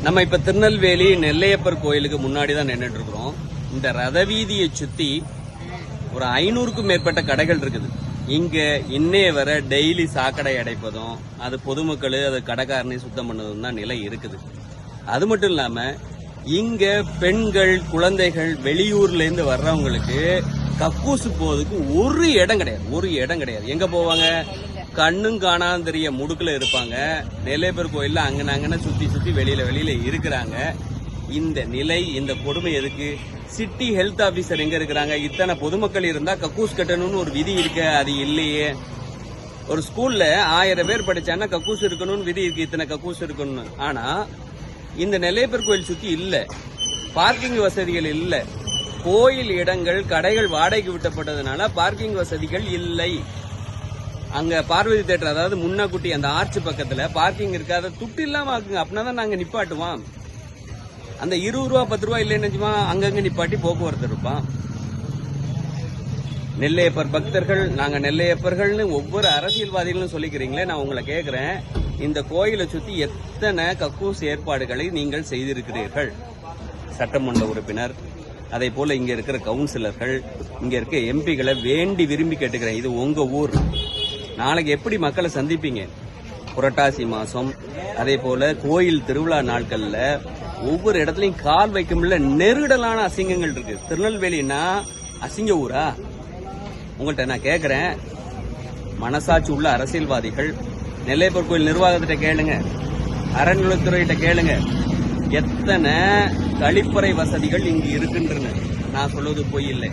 நம்ம இப்ப திருநெல்வேலி நெல்லையப்பர் கோயிலுக்கு முன்னாடி தான் நின்றுட்டு இருக்கிறோம். இந்த ரத வீதியை சுத்தி ஒரு 500க்கும் மேற்பட்ட கடைகள் இருக்குது. இங்க இன்னே வர டெய்லி சாக்கடை அடைப்பதும் அது பொதுமக்கள் அது கடைக்காரனை சுத்தம் பண்ணதும் தான் நிலை இருக்குது. அது மட்டும் இல்லாம இங்க பெண்கள் குழந்தைகள் வெளியூர்ல இருந்து வர்றவங்களுக்கு கக்கூசு போறதுக்கு ஒரு இடம் கிடையாது. எங்க போவாங்க? கண்ணும் காணாம தெரிய முடுக்குல இருப்பாங்க. நெல்லையப்பர் கோயில்ல அங்கன சுத்தி வெளியில இருக்கிறாங்க. இந்த நிலை, இந்த கொடுமை எதுக்கு? சிட்டி ஹெல்த் ஆபீசர் எங்க இருக்கிறாங்க? இத்தனை பொதுமக்கள் இருந்தா கக்கூஸ் கட்டணும்னு ஒரு விதி இருக்க, அது இல்லையே. ஒரு ஸ்கூல்ல 1000 பேர் படிச்சான்னா கக்கூஸ் இருக்கணும்னு விதி இருக்கு, இத்தனை கக்கூஸ் இருக்கணும்னு. ஆனா இந்த நெல்லையப்பர் கோயில் சுத்தி இல்ல, பார்க்கிங் வசதிகள் இல்ல. கோயில் இடங்கள் கடைகள் வாடகைக்கு விட்டப்பட்டதுனால பார்க்கிங் வசதிகள் இல்லை. அங்க பார்வதி தேட்டர், அதாவது முன்னாக்குட்டி அந்த ஆர்ச் பக்கத்துல பார்க்கிங் இருக்காத, துட்டு இல்லாம ஆக்குங்க. அப்படின்னா நாங்க நிப்பாட்டுவோம். அந்த 20 ரூபா 10 ரூபா இல்லைன்னு அங்கங்க நிப்பாட்டி போக்குவரத்து இருப்பான். நெல்லையப்பர் பக்தர்கள், நாங்க நெல்லையப்பர்கள்னு ஒவ்வொரு அரசியல்வாதிகளும் சொல்லிக்கிறீங்களே, நான் உங்களை கேட்கிறேன், இந்த கோயிலை சுத்தி எத்தனை கக்கூஸ் ஏற்பாடுகளை நீங்கள் செய்திருக்கிறீர்கள்? சட்டமன்ற உறுப்பினர், அதே போல இங்க இருக்கிற கவுன்சிலர்கள், இங்க இருக்க எம்பிகளை வேண்டி விரும்பி கேட்டுக்கிறேன். இது உங்க ஊர். நாளைக்கு எப்படி மக்களை சந்திப்பீங்க? புரட்டாசி மாசம், அதே போல கோயில் திருவிழா நாட்கள்ல ஒவ்வொரு இடத்துலயும் கால் வைக்க முடியல, நெருடலான அசிங்கங்கள் இருக்கு. திருநெல்வேலினா அசிங்க ஊரா? உங்கள்கிட்ட நான் கேட்கிறேன், மனசாட்சி உள்ள அரசியல்வாதிகள், நெல்லையப்பர் கோயில் நிர்வாகத்திட்ட கேளுங்க, அறநிலைத்துறையிட்ட கேளுங்க, எத்தனை கழிப்பறை வசதிகள் இங்கு இருக்குன்னு. நான் சொல்வது பொய் இல்லை.